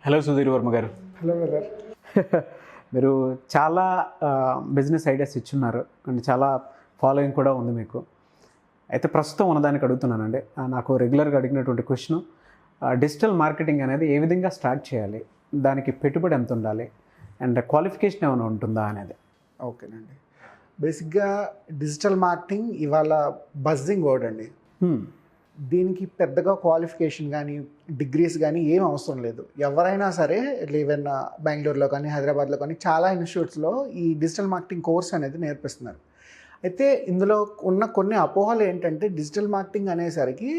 Hello Sudheer Varma గారు. Hello brother. మీరు చాలా బిజినెస్ ఐడియాస్ ఇచ్చున్నారు అండ్ చాలా ఫాలోయింగ్ కూడా ఉంది మీకు. అయితే ప్రస్తుతం ఉన్నదానికి అడుగుతున్నానండి. నాకు రెగ్యులర్గా అడిగినటువంటి క్వశ్చన్, డిజిటల్ మార్కెటింగ్ అనేది ఏ విధంగా స్టార్ట్ చేయాలి, దానికి పెట్టుబడి ఎంత ఉండాలి అండ్ క్వాలిఫికేషన్ ఏమైనా ఉంటుందా అనేది. ఓకేనండి. బేసిక్గా డిజిటల్ మార్కెటింగ్ ఇవాళ బజ్జింగ్ వర్డ్ అండి. దీనికి పెద్దగా క్వాలిఫికేషన్ కానీ డిగ్రీస్ కానీ ఏం అవసరం లేదు. ఎవరైనా సరే ఈవెన్ బెంగళూరులో కానీ హైదరాబాద్లో కానీ చాలా ఇన్స్టిట్యూట్స్లో ఈ డిజిటల్ మార్కెటింగ్ కోర్స్ అనేది నేర్పిస్తున్నారు. అయితే ఇందులో ఉన్న కొన్ని అపోహలు ఏంటంటే, డిజిటల్ మార్కెటింగ్ అనేసరికి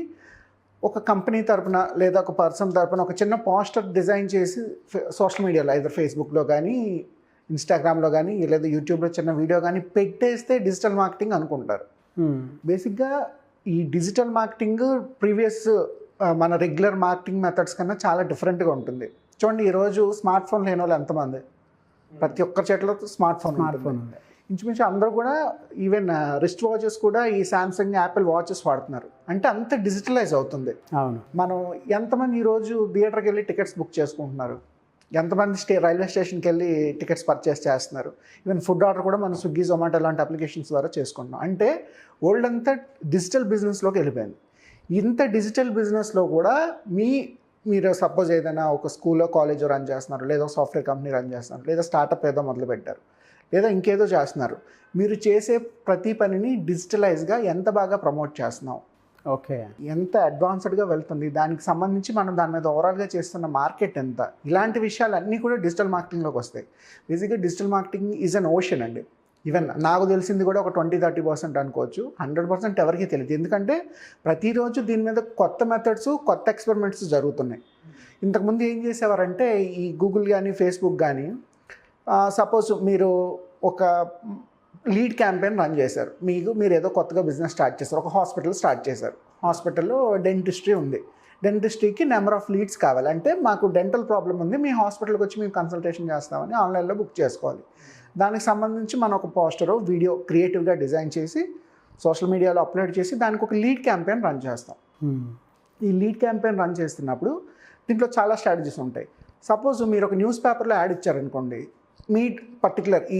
ఒక కంపెనీ తరపున లేదా ఒక పర్సన్ తరపున ఒక చిన్న పోస్టర్ డిజైన్ చేసి సోషల్ మీడియాలో ఐదర్ ఫేస్బుక్లో కానీ ఇన్స్టాగ్రామ్లో కానీ లేదా యూట్యూబ్లో చిన్న వీడియో కానీ పెట్టేస్తే డిజిటల్ మార్కెటింగ్ అనుకుంటారు. బేసిక్గా ఈ డిజిటల్ మార్కెటింగ్ ప్రీవియస్ మన రెగ్యులర్ మార్కెటింగ్ మెథడ్స్ కన్నా చాలా డిఫరెంట్గా ఉంటుంది. చూడండి, ఈరోజు స్మార్ట్ ఫోన్ లేని వాళ్ళు ఎంతమంది? ప్రతి ఒక్కరి చేతిలో స్మార్ట్ ఫోన్ ఉంది. ఇంచుమించు అందరూ కూడా ఈవెన్ రిస్ట్ వాచెస్ కూడా ఈ శాంసంగ్ యాపిల్ వాచెస్ వాడుతున్నారు. అంటే అంత డిజిటలైజ్ అవుతుంది. అవును. మనం ఎంతమంది ఈరోజు థియేటర్కి వెళ్ళి టికెట్స్ బుక్ చేసుకుంటున్నారు, ఎంతమంది రైల్వే స్టేషన్కి వెళ్ళి టికెట్స్ పర్చేస్ చేస్తున్నారు. ఈవెన్ ఫుడ్ ఆర్డర్ కూడా మనం స్విగ్గీ, జొమాటో లాంటి అప్లికేషన్స్ ద్వారా చేసుకుంటున్నాం. అంటే వరల్డ్ అంతా డిజిటల్ బిజినెస్లోకి వెళ్ళిపోయింది. ఇంత డిజిటల్ బిజినెస్లో కూడా మీరు సపోజ్ ఏదైనా ఒక స్కూల్లో కాలేజో రన్ చేస్తున్నారు, లేదా సాఫ్ట్వేర్ కంపెనీ రన్ చేస్తున్నారు, లేదా స్టార్టప్ ఏదో మొదలు పెట్టారు, లేదా ఇంకేదో చేస్తున్నారు. మీరు చేసే ప్రతి పనిని డిజిటలైజ్గా ఎంత బాగా ప్రమోట్ చేస్తున్నాం, ఓకే, ఎంత అడ్వాన్స్డ్గా వెళ్తుంది, దానికి సంబంధించి మనం దాని మీద ఓవరాల్గా చేస్తున్న మార్కెట్ ఎంత, ఇలాంటి విషయాలన్నీ కూడా డిజిటల్ మార్కెటింగ్లోకి వస్తాయి. బేసిక్గా digital marketing is an ocean అండి. ఈవెన్ నాకు తెలిసింది కూడా ఒక 20-30% అనుకోవచ్చు. 100% ఎవరికీ తెలియదు. ఎందుకంటే ప్రతిరోజు దీని మీద కొత్త మెథడ్స్, కొత్త ఎక్స్పెరిమెంట్స్ జరుగుతున్నాయి. ఇంతకుముందు ఏం చేసేవారంటే, ఈ గూగుల్ కానీ ఫేస్బుక్ కానీ సపోజ్ మీరు ఒక లీడ్ క్యాంపెయిన్ రన్ చేశారు. మీరు ఏదో కొత్తగా బిజినెస్ స్టార్ట్ చేశారు, ఒక హాస్పిటల్ స్టార్ట్ చేశారు. హాస్పిటల్లో డెంటిస్ట్రీ ఉంది. డెంటిస్ట్రీకి నెంబర్ ఆఫ్ లీడ్స్ కావాలి. అంటే మాకు డెంటల్ ప్రాబ్లం ఉంది, మీ హాస్పిటల్కి వచ్చి మేము కన్సల్టేషన్ చేస్తామని ఆన్లైన్లో బుక్ చేసుకోవాలి. దానికి సంబంధించి మనం ఒక పోస్టర్, వీడియో క్రియేటివ్గా డిజైన్ చేసి సోషల్ మీడియాలో అప్లోడ్ చేసి దానికి ఒక లీడ్ క్యాంపెయిన్ రన్ చేస్తాం. ఈ లీడ్ క్యాంపెయిన్ రన్ చేస్తున్నప్పుడు దీంట్లో చాలా స్ట్రాటజీస్ ఉంటాయి. సపోజ్ మీరు ఒక న్యూస్ పేపర్లో యాడ్ ఇచ్చారనుకోండి, మీ పర్టికులర్ ఈ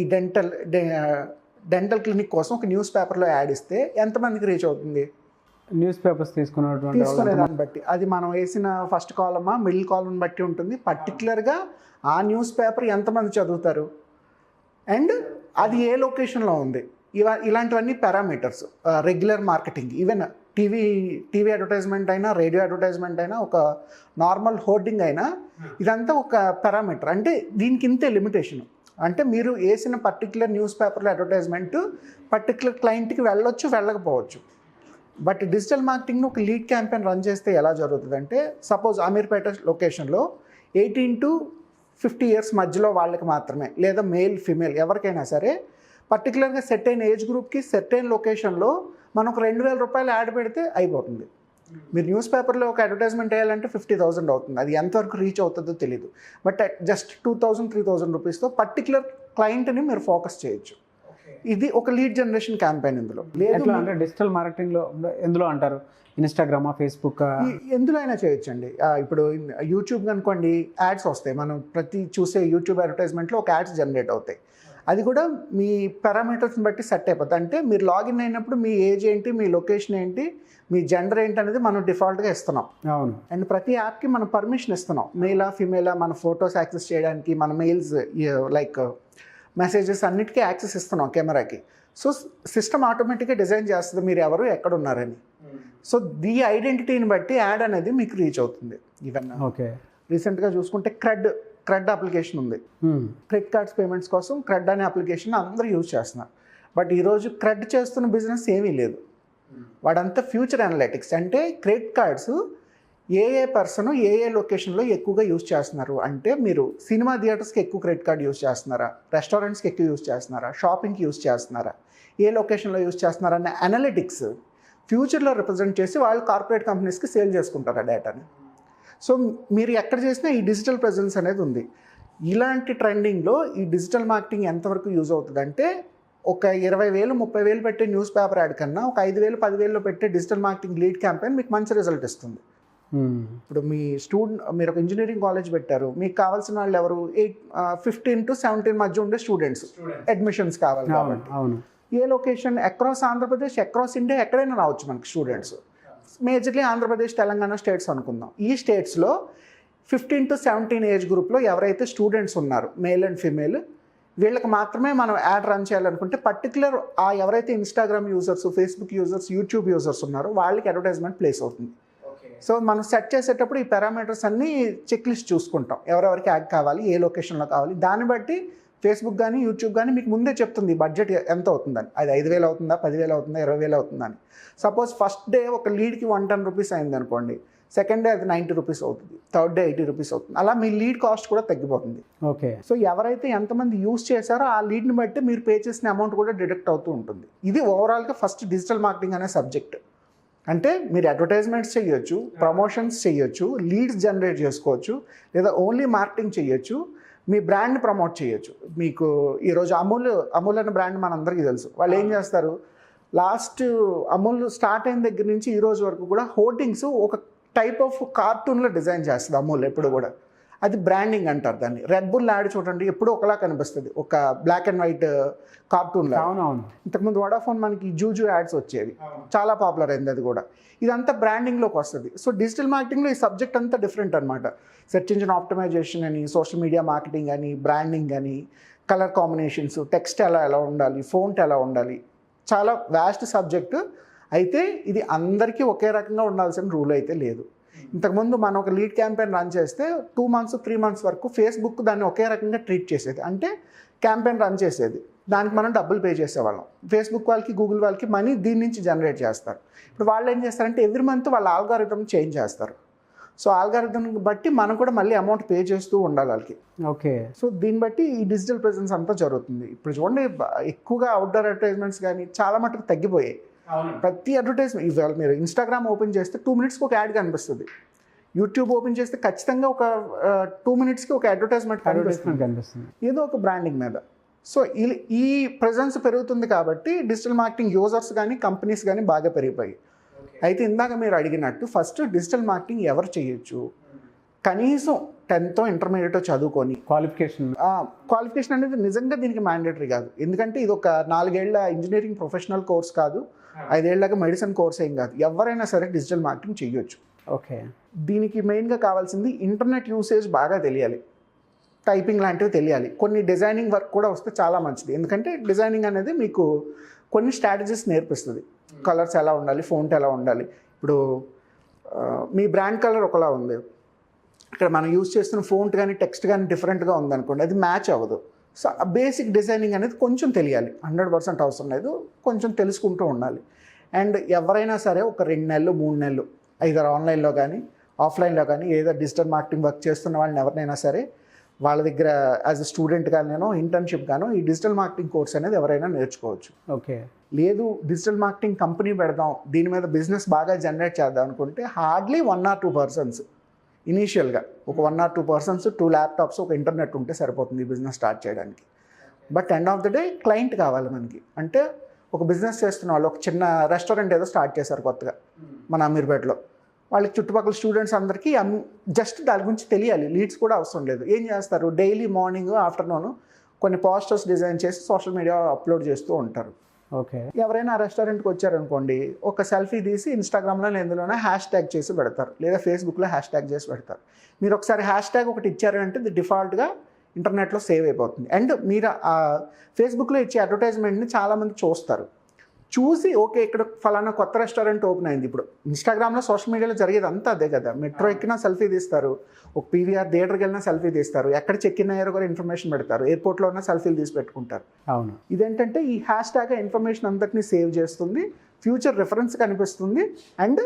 డెంటల్ క్లినిక్ కోసం ఒక న్యూస్ పేపర్లో యాడ్ ఇస్తే ఎంతమందికి రీచ్ అవుతుంది? న్యూస్ పేపర్స్ తీసుకునే దాన్ని బట్టి, అది మనం వేసిన ఫస్ట్ కాలమా మిడిల్ కాలమ్ బట్టి ఉంటుంది. పర్టికులర్గా ఆ న్యూస్ పేపర్ ఎంతమంది చదువుతారు అండ్ అది ఏ లొకేషన్లో ఉంది, ఇలాంటివన్నీ parameters. Regular marketing, even TV advertisement అయినా, రేడియో అడ్వర్టైజ్మెంట్ అయినా, ఒక నార్మల్ హోర్డింగ్ అయినా, ఇదంతా ఒక పారామీటర్. అంటే దీనికి ఇంతే లిమిటేషన్. అంటే మీరు వేసిన పర్టికులర్ న్యూస్ పేపర్లో అడ్వర్టైజ్మెంట్ పర్టికులర్ క్లయింట్కి వెళ్ళొచ్చు, వెళ్ళకపోవచ్చు. బట్ డిజిటల్ మార్కెటింగ్ను ఒక లీడ్ క్యాంపెయిన్ రన్ చేస్తే ఎలా జరుగుతుందంటే, సపోజ్ అమీర్పేట లొకేషన్లో 18 to 50 years మధ్యలో వాళ్ళకి మాత్రమే, లేదా మేల్ ఫీమేల్ ఎవరికైనా సరే పర్టికులర్గా సెట్ అయిన ఏజ్ గ్రూప్కి సెట్ అయిన లొకేషన్లో మనం ఒక 2,000 రూపాయలు యాడ్ పెడితే అయిపోతుంది. మీరు న్యూస్ పేపర్లో ఒక అడ్వర్టైజ్మెంట్ వేయాలంటే 50,000 అవుతుంది. అది ఎంతవరకు రీచ్ అవుతుందో తెలియదు. బట్ జస్ట్ 2,000-3,000 రూపీస్తో పర్టికులర్ క్లయింట్ని మీరు ఫోకస్ చేయొచ్చు. ఇది ఒక లీడ్ జనరేషన్ క్యాంపెయిన్. ఇందులో లేదు అంటే డిజిటల్ మార్కెటింగ్లో ఎందులో అంటారు, ఇన్స్టాగ్రామా, ఫేస్బుక్, ఎందులో అయినా చేయొచ్చండి. ఇప్పుడు యూట్యూబ్ అనుకోండి, యాడ్స్ వస్తాయి. మనం ప్రతి చూసే యూట్యూబ్ అడ్వర్టైజ్మెంట్లో ఒక యాడ్స్ జనరేట్ అవుతాయి. అది కూడా మీ పారామీటర్స్ని బట్టి సెట్ అయిపోతుంది. అంటే మీరు లాగిన్ అయినప్పుడు మీ ఏజ్ ఏంటి, మీ లొకేషన్ ఏంటి, మీ జెండర్ ఏంటి అనేది మనం డిఫాల్ట్గా ఇస్తున్నాం. అవును. అండ్ ప్రతి యాప్కి మనం పర్మిషన్ ఇస్తున్నాం. మేలా ఫిమేలా, మన ఫొటోస్ యాక్సెస్ చేయడానికి, మన మెయిల్స్ లైక్ మెసేజెస్ అన్నిటికీ యాక్సెస్ ఇస్తున్నాం కెమెరాకి. సో సిస్టమ్ ఆటోమేటిక్గా డిజైన్ చేస్తుంది మీరు ఎవరు, ఎక్కడ ఉన్నారని. సో ఈ ఐడెంటిటీని బట్టి యాడ్ అనేది మీకు రీచ్ అవుతుంది. ఈవెన్ ఓకే, రీసెంట్గా చూసుకుంటే క్రెడ్ అప్లికేషన్ ఉంది. క్రెడిట్ కార్డ్స్ పేమెంట్స్ కోసం క్రెడ్ అనే అప్లికేషన్ అందరూ యూజ్ చేస్తున్నారు. బట్ ఈరోజు క్రెడ్ చేస్తున్న బిజినెస్ ఏమీ లేదు. వాడంతా ఫ్యూచర్ అనలిటిక్స్. అంటే క్రెడిట్ కార్డ్స్ ఏ పర్సన్ ఏ లొకేషన్లో ఎక్కువగా యూజ్ చేస్తున్నారు అంటే, మీరు సినిమా థియేటర్స్కి ఎక్కువ క్రెడిట్ కార్డ్ యూజ్ చేస్తున్నారా, రెస్టారెంట్స్కి ఎక్కువ యూజ్ చేస్తున్నారా, షాపింగ్కి యూజ్ చేస్తున్నారా, ఏ లొకేషన్లో యూజ్ చేస్తున్నారా అనే అనలిటిక్స్ ఫ్యూచర్లో రిప్రజెంట్ చేసి వాళ్ళు కార్పొరేట్ కంపెనీస్కి సేల్ చేసుకుంటారు ఆ డేటాని. సో మీరు ఎక్కడ చేసినా ఈ డిజిటల్ ప్రెజెన్స్ అనేది ఉంది. ఇలాంటి ట్రెండింగ్లో ఈ డిజిటల్ మార్కెటింగ్ ఎంతవరకు యూజ్ అవుతుంది అంటే, ఒక 20,000-30,000 పెట్టే న్యూస్ పేపర్ యాడ్ కన్నా ఒక 5,000-10,000లో పెట్టే డిజిటల్ మార్కెటింగ్ లీడ్ క్యాంపెయిన్ మీకు మంచి రిజల్ట్ ఇస్తుంది. ఇప్పుడు మీరు ఒక ఇంజనీరింగ్ కాలేజ్ పెట్టారు, మీకు కావాల్సిన వాళ్ళు ఎవరు 15 to 17 మధ్య ఉండే స్టూడెంట్స్ అడ్మిషన్స్ కావాలి కాబట్టి ఏ location across Andhra Pradesh, across India ఎక్కడైనా రావచ్చు మనకి students. Majorly Andhra Pradesh, Telangana states అనుకుందాం. ఈ స్టేట్స్లో 15 to 17 ఏజ్ గ్రూప్లో ఎవరైతే స్టూడెంట్స్ ఉన్నారో మేల్ అండ్ ఫీమేల్, వీళ్ళకి మాత్రమే మనం యాడ్ రన్ చేయాలనుకుంటే పర్టికులర్ ఎవరైతే Instagram users, Facebook users, YouTube users ఉన్నారో వాళ్ళకి అడ్వర్టైజ్మెంట్ ప్లేస్ అవుతుంది. సో మనం సెట్ చేసేటప్పుడు ఈ పారామీటర్స్ అన్నీ చెక్ లిస్ట్ చూసుకుంటాం, ఎవరెవరికి యాడ్ కావాలి, ఏ లొకేషన్లో కావాలి. దాన్ని బట్టి ఫేస్బుక్ కానీ యూట్యూబ్ కానీ మీకు ముందే చెప్తుంది బడ్జెట్ ఎంత అవుతుందని. అది 5,000 అవుతుందా, 10,000 అవుతుందా, 20,000 అవుతుందని. సపోజ్ ఫస్ట్ డే ఒక లీడ్కి 110 రూపీస్ అయింది అనుకోండి, సెకండ్ డే అది 90 రూపీస్ అవుతుంది, థర్డ్ డే 80 రూపీస్ అవుతుంది. అలా మీ లీడ్ కాస్ట్ కూడా తగ్గిపోతుంది. ఓకే. సో ఎవరైతే ఎంతమంది యూజ్ చేశారో ఆ లీడ్ని బట్టి మీరు పే చేసిన అమౌంట్ కూడా డిడక్ట్ అవుతూ ఉంటుంది. ఇది ఓవరాల్గా ఫస్ట్ డిజిటల్ మార్కెటింగ్ అనే సబ్జెక్ట్. అంటే మీరు అడ్వర్టైజ్మెంట్స్ చేయొచ్చు, ప్రమోషన్స్ చేయొచ్చు, లీడ్స్ జనరేట్ చేసుకోవచ్చు, లేదా ఓన్లీ మార్కెటింగ్ చేయొచ్చు, మీ బ్రాండ్ ప్రమోట్ చేయొచ్చు. మీకు ఈరోజు అమూల్ అనే బ్రాండ్ మనందరికీ తెలుసు. వాళ్ళు ఏం చేస్తారు, లాస్ట్ అమూల్ స్టార్ట్ అయిన దగ్గర నుంచి ఈ రోజు వరకు కూడా హోర్డింగ్స్ ఒక టైప్ ఆఫ్ కార్టూన్లో డిజైన్ చేస్తుంది అమూల్ ఎప్పుడు కూడా. అది బ్రాండింగ్ అంటారు దాన్ని. రెడ్ బుల్ యాడ్ చూడండి, ఎప్పుడు ఒకలా కనిపిస్తుంది, ఒక బ్లాక్ అండ్ వైట్ కార్టూన్లో. ఇంతకుముందు వడాఫోన్ మనకి జూజు యాడ్స్ వచ్చేవి, చాలా పాపులర్ అయింది అది కూడా. ఇదంతా బ్రాండింగ్లోకి వస్తుంది. సో డిజిటల్ మార్కెటింగ్లో ఈ సబ్జెక్ట్ అంతా డిఫరెంట్ అనమాట. సెర్చ్ ఇంజిన్ ఆప్టిమైజేషన్ అని, సోషల్ మీడియా మార్కెటింగ్ అని, బ్రాండింగ్ అని, కలర్ కాంబినేషన్స్, టెక్స్ట్ ఎలా ఉండాలి, ఫోంట్ ఎలా ఉండాలి, చాలా వ్యాస్ట్ సబ్జెక్టు. అయితే ఇది అందరికీ ఒకే రకంగా ఉండాల్సిన రూల్ అయితే లేదు. ఇంతకుముందు మనం ఒక లీడ్ క్యాంపెయిన్ రన్ చేస్తే 2 months 3 months వరకు ఫేస్బుక్ దాన్ని ఒకే రకంగా ట్రీట్ చేసేది. అంటే క్యాంపెయిన్ రన్ చేసేది, దానికి మనం డబ్బులు పే చేసేవాళ్ళం. ఫేస్బుక్ వాళ్ళకి, గూగుల్ వాళ్ళకి మనీ దీని నుంచి జనరేట్ చేస్తారు. ఇప్పుడు వాళ్ళు ఏం చేస్తారంటే ఎవ్రీ మంత్ వాళ్ళ ఆల్గారిథం చేంజ్ చేస్తారు. సో ఆల్గారిథం బట్టి మనం కూడా మళ్ళీ అమౌంట్ పే చేస్తూ ఉండాలి వాళ్ళకి. ఓకే. సో దీన్ని బట్టి ఈ డిజిటల్ ప్రెజెన్స్ అంతా జరుగుతుంది. ఇప్పుడు చూడండి, ఎక్కువగా అవుట్డోర్ అడ్వర్టైజ్మెంట్స్ కానీ చాలా మటుకు తగ్గిపోయాయి. ప్రతి అడ్వర్టైజ్మెంట్ ఇవాళ మీరు ఇన్స్టాగ్రామ్ ఓపెన్ చేస్తే 2 minutesకి ఒక యాడ్ కనిపిస్తుంది. యూట్యూబ్ ఓపెన్ చేస్తే ఖచ్చితంగా ఒక 2 minutesకి ఒక అడ్వర్టైజ్మెంట్ కనిపిస్తుంది, ఏదో ఒక బ్రాండింగ్ మీద. సో ఈ ప్రెజెన్స్ పెరుగుతుంది కాబట్టి డిజిటల్ మార్కెటింగ్ యూజర్స్ కానీ కంపెనీస్ కానీ బాగా పెరిగిపోయాయి. అయితే ఇందాక మీరు అడిగినట్టు ఫస్ట్ డిజిటల్ మార్కెటింగ్ ఎవరు చేయొచ్చు, కనీసం 10th ఇంటర్మీడియట్ చదువుకొని క్వాలిఫికేషన్ అనేది నిజంగా దీనికి మ్యాండేటరీ కాదు. ఎందుకంటే ఇది ఒక 4 ఏళ్ల ఇంజనీరింగ్ ప్రొఫెషనల్ కోర్స్ కాదు, 5 ఏళ్ళగా మెడిసిన్ కోర్స్ ఏం కాదు. ఎవరైనా సరే డిజిటల్ మార్కెటింగ్ చేయొచ్చు. ఓకే. దీనికి మెయిన్గా కావాల్సింది ఇంటర్నెట్ యూసేజ్ బాగా తెలియాలి, టైపింగ్ లాంటివి తెలియాలి, కొన్ని డిజైనింగ్ వర్క్ కూడా వస్తే చాలా మంచిది. ఎందుకంటే డిజైనింగ్ అనేది మీకు కొన్ని స్ట్రాటజీస్ నేర్పిస్తుంది. కలర్స్ ఎలా ఉండాలి, ఫోంట్ ఎలా ఉండాలి. ఇప్పుడు మీ బ్రాండ్ కలర్ ఒకలా ఉంది, ఇక్కడ మనం యూజ్ చేస్తున్న ఫోంట్ కానీ టెక్స్ట్ కానీ డిఫరెంట్గా ఉందనుకోండి, అది మ్యాచ్ అవ్వదు. సో బేసిక్ డిజైనింగ్ అనేది కొంచెం తెలియాలి, 100% అవసరం లేదు, కొంచెం తెలుసుకుంటూ ఉండాలి. అండ్ ఎవరైనా సరే ఒక 2 నెలలు 3 నెలలు ఐదర్ ఆన్లైన్లో కానీ ఆఫ్లైన్లో కానీ ఏదో డిజిటల్ మార్కెటింగ్ వర్క్ చేస్తున్న వాళ్ళని ఎవరినైనా సరే వాళ్ళ దగ్గర యాజ్ అ స్టూడెంట్ గానో ఇంటర్న్షిప్ గానో ఈ డిజిటల్ మార్కెటింగ్ కోర్స్ అనేది ఎవరైనా నేర్చుకోవచ్చు. ఓకే. లేదు డిజిటల్ మార్కెటింగ్ కంపెనీ పెడదాం, దీని మీద బిజినెస్ బాగా జనరేట్ చేద్దాం అనుకుంటే హార్డ్లీ 1 or 2 persons ఇనీషియల్గా ఒక 1 or 2 persons 2 ల్యాప్టాప్స్ ఒక ఇంటర్నెట్ ఉంటే సరిపోతుంది ఈ బిజినెస్ స్టార్ట్ చేయడానికి. But end of the day client కావాలి మనకి. అంటే ఒక బిజినెస్ చేస్తున్న వాళ్ళు ఒక చిన్న రెస్టారెంట్ ఏదో స్టార్ట్ చేశారు కొత్తగా మన అమీర్పేటలో, వాళ్ళకి చుట్టుపక్కల స్టూడెంట్స్ అందరికీ జస్ట్ దాని గురించి తెలియాలి, లీడ్స్ కూడా అవసరం లేదు. ఏం చేస్తారు, డైలీ మార్నింగ్ ఆఫ్టర్నూన్ కొన్ని పోస్టర్స్ డిజైన్ చేసి సోషల్ మీడియా అప్లోడ్ చేస్తూ ఉంటారు. ఓకే. ఎవరైనా రెస్టారెంట్కి వచ్చారనుకోండి, ఒక సెల్ఫీ తీసి ఇన్స్టాగ్రామ్లో ఎందులోనే హ్యాష్-ట్యాగ్ చేసి పెడతారు, లేదా ఫేస్బుక్లో హ్యాష్-ట్యాగ్ చేసి పెడతారు. మీరు ఒకసారి హ్యాష్-ట్యాగ్ ఒకటి ఇచ్చారంటే ఇది డిఫాల్ట్గా ఇంటర్నెట్లో సేవ్ అయిపోతుంది. అండ్ మీరు ఆ ఫేస్బుక్లో ఇచ్చే అడ్వర్టైజ్మెంట్ని చాలామంది చూస్తారు, చూసి ఓకే ఇక్కడ ఫలానా కొత్త రెస్టారెంట్ ఓపెన్ అయింది. ఇప్పుడు ఇన్స్టాగ్రామ్లో సోషల్ మీడియాలో జరిగేది అంతా అదే కదా, మెట్రో ఎక్కినా సెల్ఫీ తీస్తారు, ఒక పీవీఆర్ థియేటర్కి వెళ్ళినా సెల్ఫీ తీస్తారు, ఎక్కడ చెక్ ఇన్ అయ్యారో కూడా ఇన్ఫర్మేషన్ పెడతారు, ఎయిర్పోర్ట్లో ఉన్న సెల్ఫీలు తీసి పెట్టుకుంటారు. అవును. ఇదేంటంటే ఈ హ్యాష్-ట్యాగ్ ఇన్ఫర్మేషన్ అంతటినీ సేవ్ చేస్తుంది, ఫ్యూచర్ రిఫరెన్స్ కనిపిస్తుంది, అండ్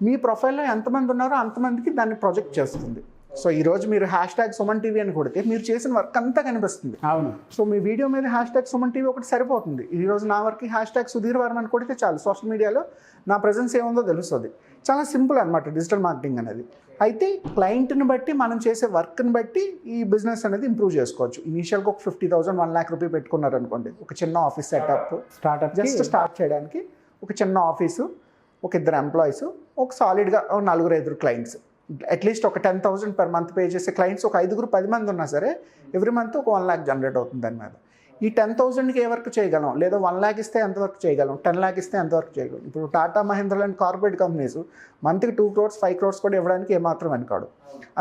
మీ ప్రొఫైల్లో ఎంతమంది ఉన్నారో అంతమందికి దాన్ని ప్రొజెక్ట్ చేస్తుంది. సో ఈరోజు మీరు హ్యాష్-ట్యాగ్ SumanTV అని కొడితే మీరు చేసిన వర్క్ అంతా కనిపిస్తుంది. అవును. సో మీ వీడియో మీద హ్యాష్-ట్యాగ్ SumanTV ఒకటి సరిపోతుంది. ఈరోజు నా వర్క్కి హ్యాష్-ట్యాగ్ Sudheer Varma అని కొడితే చాలు, సోషల్ మీడియాలో నా ప్రెజెన్స్ ఏముందో తెలుస్తుంది. చాలా సింపుల్ అనమాట డిజిటల్ మార్కెటింగ్ అనేది. అయితే క్లయింట్ని బట్టి మనం చేసే వర్క్ని బట్టి ఈ బిజినెస్ అనేది ఇంప్రూవ్ చేసుకోవచ్చు. ఇనీషియల్గా ఒక 50,000 1 lakh రూపీ పెట్టుకున్నారనుకోండి, ఒక చిన్న office setup startup just start చేయడానికి, ఒక చిన్న ఆఫీసు, ఒక 2 employees, ఒక సాలిడ్గా 4-5 clients, అట్లీస్ట్ ఒక 10,000 per month పే చేసే క్లయింట్స్ ఒక 5-10 మంది ఉన్నా సరే ఎవ్రీ మంత్ ఒక 1 lakh జనరేట్ అవుతుంది దాని మీద. ఈ 10,000కి ఏ వర్క్ చేయగలం, లేదా 1 lakh ఇస్తే ఎంత వర్క్ చేయగలం, 10 lakh ఇస్తే ఎంత వర్క్ చేయగలం. ఇప్పుడు టాటా మహేంద్ర లాంటి కార్పొరేట్ కంపెనీస్ మంత్కి 2 crores 5 crores కూడా ఇవ్వడానికి ఏమాత్రం వెనకాడు.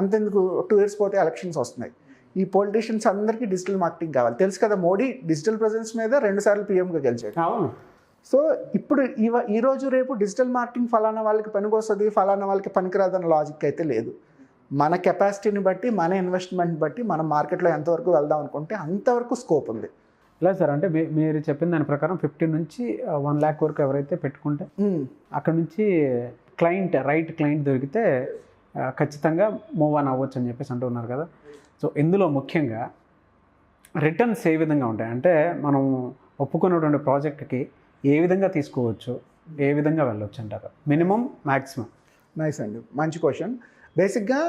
అంతెందుకు 2 years పోతే ఎలక్షన్స్ వస్తున్నాయి. ఈ పొలిటీషియన్స్ అందరికీ డిజిటల్ మార్కెటింగ్ కావాలి. తెలుసు కదా, మోడీ డిజిటల్ ప్రెజెన్స్ మీద 2 సార్లు పీఎంగా గెలిచాడు. అవును. సో ఇప్పుడు ఈ రోజు రేపు డిజిటల్ మార్కెటింగ్ ఫలానా వాళ్ళకి పనికొస్తుంది, ఫలానా వాళ్ళకి పనికిరాదన్న లాజిక్ అయితే లేదు. మన కెపాసిటీని బట్టి, మన ఇన్వెస్ట్మెంట్ బట్టి మనం మార్కెట్లో ఎంతవరకు వెళ్దాం అనుకుంటే అంతవరకు స్కోప్ ఉంది. లేదు సార్, అంటే మీరు చెప్పిన దాని ప్రకారం 15 నుంచి 1 lakh వరకు ఎవరైతే పెట్టుకుంటే అక్కడ నుంచి రైట్ క్లయింట్ దొరికితే ఖచ్చితంగా మూవ్ ఆన్ అవ్వచ్చు అని చెప్పేసి అంటున్నారు కదా. సో ఇందులో ముఖ్యంగా రిటర్న్స్ ఏ విధంగా ఉంటాయి, అంటే మనం ఒప్పుకున్నటువంటి ప్రాజెక్ట్కి ఏ విధంగా తీసుకోవచ్చు, ఏ విధంగా వెళ్ళొచ్చు అంటారు, మినిమం మ్యాక్సిమం? నైస్ అండి, మంచి క్వశ్చన్. బేసిక్గా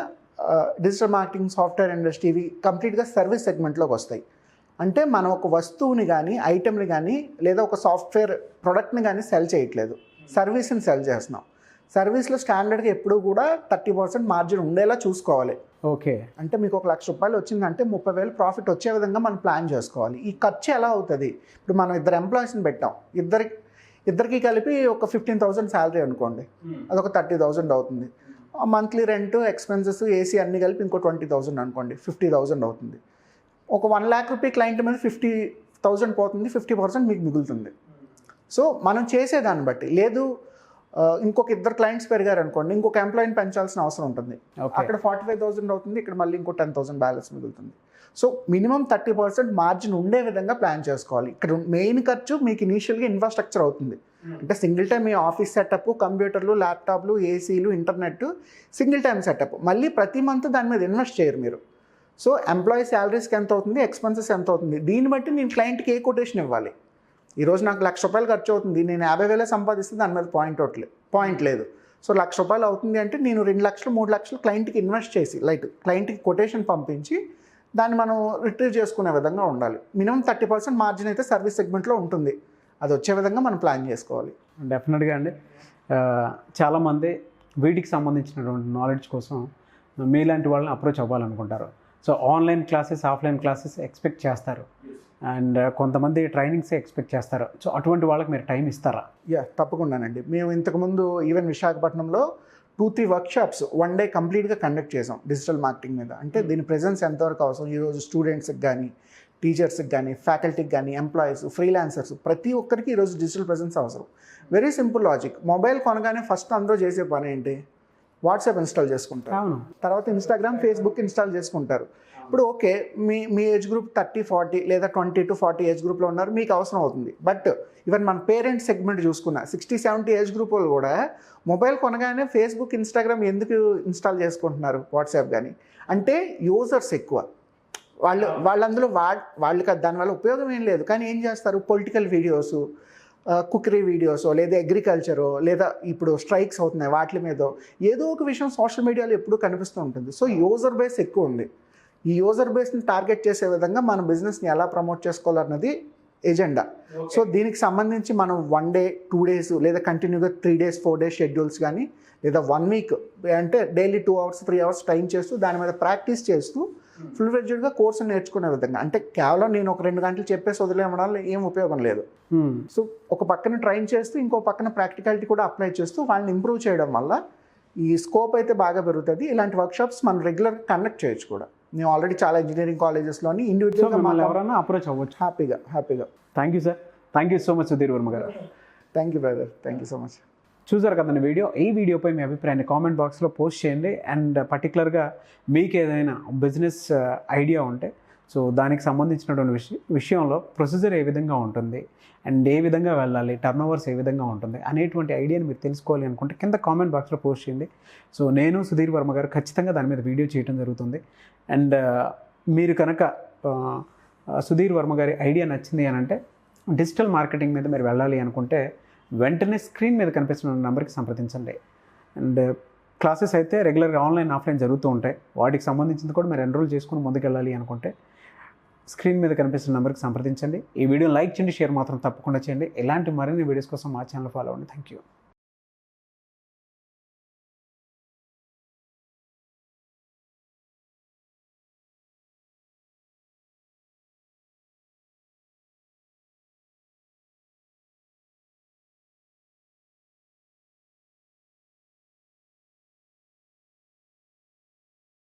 డిజిటల్ మార్కెటింగ్, సాఫ్ట్వేర్ ఇండస్ట్రీ ఇవి కంప్లీట్గా సర్వీస్ సెగ్మెంట్లోకి వస్తాయి. అంటే మనం ఒక వస్తువుని కానీ, ఐటెంని కానీ, లేదా ఒక సాఫ్ట్వేర్ ప్రొడక్ట్ని కానీ సెల్ చేయట్లేదు, సర్వీస్ని సెల్ చేస్తున్నాం. సర్వీస్లో స్టాండర్డ్గా ఎప్పుడూ కూడా 30% మార్జిన్ ఉండేలా చూసుకోవాలి. ఓకే, అంటే మీకు ఒక ₹1,00,000 వచ్చిందంటే 30,000 ప్రాఫిట్ వచ్చే విధంగా మనం ప్లాన్ చేసుకోవాలి. ఈ ఖర్చు ఎలా అవుతుంది, ఇప్పుడు మనం 2 ఎంప్లాయీస్ని పెట్టాం, ఇద్దరికి కలిపి ఒక 15,000 శాలరీ అనుకోండి, అదొక 30,000 అవుతుంది. మంత్లీ రెంట్, ఎక్స్పెన్సెస్, ఏసీ అన్నీ కలిపి ఇంకో 20,000 అనుకోండి, 50,000 అవుతుంది. ఒక ₹1 lakh క్లయింట్ మీద 50,000 పోతుంది, 50% మీకు మిగులుతుంది. సో మనం చేసేదాన్ని బట్టి, లేదు ఇంకొక 2 క్లయింట్స్ పెరిగారు అనుకోండి, ఇంకొక ఎంప్లాయీని పెంచాల్సిన అవసరం ఉంటుంది. అక్కడ 45,000 అవుతుంది, ఇక్కడ మళ్ళీ ఇంకో 10,000 బ్యాలెన్స్ మిగులుతుంది. సో మినిమం 30% మార్జిన్ ఉండే విధంగా ప్లాన్ చేసుకోవాలి. ఇక్కడ మెయిన్ ఖర్చు మీకు ఇనీషియల్గా ఇన్ఫ్రాస్ట్రక్చర్ అవుతుంది. అంటే సింగిల్ టైం మీ ఆఫీస్ సెటప్, కంప్యూటర్లు, ల్యాప్టాప్లు, ఏసీలు, ఇంటర్నెట్ సింగిల్ టైం సెటప్. మళ్ళీ ప్రతి మంత్ దాని మీద ఇన్వెస్ట్ చేయరు మీరు. సో ఎంప్లాయీ శాలరీస్కి ఎంత అవుతుంది, ఎక్స్పెన్సెస్ ఎంత అవుతుంది, దీన్ని బట్టి నేను క్లయింట్కి ఏ కొటేషన్ ఇవ్వాలి. ఈరోజు నాకు ₹1,00,000 ఖర్చు అవుతుంది, నేను 50,000 సంపాదిస్తే దాని మీద పాయింట్ లేదు. సో ₹1,00,000 అవుతుంది అంటే నేను 2 లక్షలు 3 లక్షలు క్లయింట్కి ఇన్వెస్ట్ చేసి, క్లయింట్కి కొటేషన్ పంపించి దాన్ని మనం రిట్రీవ్ చేసుకునే విధంగా ఉండాలి. మినిమం 30% మార్జిన్ అయితే సర్వీస్ సెగ్మెంట్లో ఉంటుంది. అది వచ్చే విధంగా మనం ప్లాన్ చేసుకోవాలి. డెఫినెట్గా అండి. చాలామంది వీటికి సంబంధించినటువంటి నాలెడ్జ్ కోసం మీలాంటి వాళ్ళని అప్రోచ్ అవ్వాలనుకుంటారు. So online classes, offline classes expect చేస్తారు, అండ్ కొంతమంది ట్రైనింగ్స్ ఎక్స్పెక్ట్ చేస్తారు. సో అటువంటి వాళ్ళకి మీరు టైం ఇస్తారా? తప్పకుండానండి. మేము ఇంతకుముందు ఈవెన్ విశాఖపట్నంలో 2-3 వర్క్షాప్స్ 1 day కంప్లీట్గా కండక్ట్ చేసాం డిజిటల్ మార్కెటింగ్ మీద. అంటే దీని ప్రెజెన్స్ ఎంతవరకు అవసరం, ఈరోజు స్టూడెంట్స్కి కానీ, టీచర్స్కి కానీ, ఫ్యాకల్టీకి కానీ, ఎంప్లాయీస్, ఫ్రీలాన్సర్స్ ప్రతి ఒక్కరికి ఈరోజు డిజిటల్ ప్రెజెన్స్ అవసరం. Very simple logic. మొబైల్ కొనగానే ఫస్ట్ అందరూ చేసే పని ఏంటి, వాట్సాప్ ఇన్స్టాల్ చేసుకుంటారు, తర్వాత ఇన్స్టాగ్రామ్, ఫేస్బుక్ ఇన్స్టాల్ చేసుకుంటారు. ఇప్పుడు ఓకే, మీ ఏజ్ గ్రూప్ 30-40 లేదా 20 to 40 ఏజ్ గ్రూప్లో ఉన్నారు, మీకు అవసరం అవుతుంది. బట్ ఈవెన్ మన పేరెంట్స్ సెగ్మెంట్ చూసుకున్న 60-70 ఏజ్ గ్రూప్ వాళ్ళు కూడా మొబైల్ కొనగానే ఫేస్బుక్, ఇన్స్టాగ్రామ్ ఎందుకు ఇన్స్టాల్ చేసుకుంటున్నారు, వాట్సాప్ కానీ, అంటే యూజర్స్ ఎక్కువ. వాళ్ళు అందులో వాళ్ళకి దానివల్ల ఉపయోగం ఏం లేదు, కానీ ఏం చేస్తారు, పొలిటికల్ వీడియోస్, కుకరీ వీడియోసో, లేదా అగ్రికల్చరో, లేదా ఇప్పుడు స్ట్రైక్స్ అవుతున్నాయి వాటి మీద ఏదో ఒక విషయం సోషల్ మీడియాలో ఎప్పుడూ కనిపిస్తూ ఉంటుంది. సో యూజర్ బేస్ ఎక్కువ ఉంది. ఈ యూజర్ బేస్ని టార్గెట్ చేసే విధంగా మన బిజినెస్ని ఎలా ప్రమోట్ చేసుకోవాలన్నది ఎజెండా. సో దీనికి సంబంధించి మనం 1 day 2 days లేదా కంటిన్యూగా 3 days 4 days షెడ్యూల్స్ కానీ, లేదా 1 week అంటే డైలీ 2 hours 3 hours టైం చేస్తూ దాని మీద ప్రాక్టీస్ చేస్తూ ఫుల్ ఫ్లెడ్జ్డ్గా కోర్సు నేర్చుకునే విధంగా. అంటే కేవలం నేను ఒక 2 గంటలు చెప్పేసి వదిలేయడం ఏం ఉపయోగం లేదు. సో ఒక పక్కన ట్రైన్ చేస్తూ ఇంకో పక్కన ప్రాక్టికాలిటీ కూడా అప్లై చేస్తూ వాళ్ళని ఇంప్రూవ్ చేయడం వల్ల ఈ స్కోప్ అయితే బాగా పెరుగుతుంది. ఇలాంటి వర్క్షాప్స్ మనం రెగ్యులర్గా కండక్ట్ చేయొచ్చు కూడా. మేము ఆల్రెడీ చాలా ఇంజనీరింగ్ కాలేజెస్లోని ఇండివిజువల్గా ఎవరైనా అప్రోచ్ అవ్వచ్చు హ్యాపీగా. Thank you sir, thank you so much Sudheer Varma గారు. Thank you brother, thank you so much. చూసారు కదండి ఈ వీడియోపై మీ అభిప్రాయాన్ని కామెంట్ బాక్స్లో పోస్ట్ చేయండి. అండ్ పర్టికులర్గా మీకు ఏదైనా బిజినెస్ ఐడియా ఉంటే, సో దానికి సంబంధించినటువంటి విషయంలో ప్రొసీజర్ ఏ విధంగా ఉంటుంది, అండ్ ఏ విధంగా వెళ్ళాలి, టర్న్ ఓవర్స్ ఏ విధంగా ఉంటుంది అనేటువంటి ఐడియాని మీరు తెలుసుకోవాలి అనుకుంటే కింద కామెంట్ బాక్స్లో పోస్ట్ చేయండి. సో నేను సుధీర్ వర్మ గారు ఖచ్చితంగా దాని మీద వీడియో చేయడం జరుగుతుంది. అండ్ మీరు కనుక సుధీర్ వర్మ గారి ఐడియా నచ్చింది అని అంటే, డిజిటల్ మార్కెటింగ్ మీద మీరు వెళ్ళాలి అనుకుంటే వెంటనే స్క్రీన్ మీద కనిపిస్తున్న నెంబర్కి సంప్రదించండి. అండ్ క్లాసెస్ అయితే రెగ్యులర్గా ఆన్లైన్, ఆఫ్లైన్ జరుగుతూ ఉంటాయి. వాటికి సంబంధించింది కూడా మీరు ఎన్రోల్ చేసుకుని ముందుకెళ్ళాలి అనుకుంటే స్క్రీన్ మీద కనిపిస్తున్న నెంబర్కి సంప్రదించండి. ఈ వీడియో లైక్ చేయండి, షేర్ మాత్రం తప్పకుండా చేయండి. ఇలాంటి మరిన్ని వీడియోస్ కోసం మా ఛానల్ ఫాలో అవ్వండి. Thank you.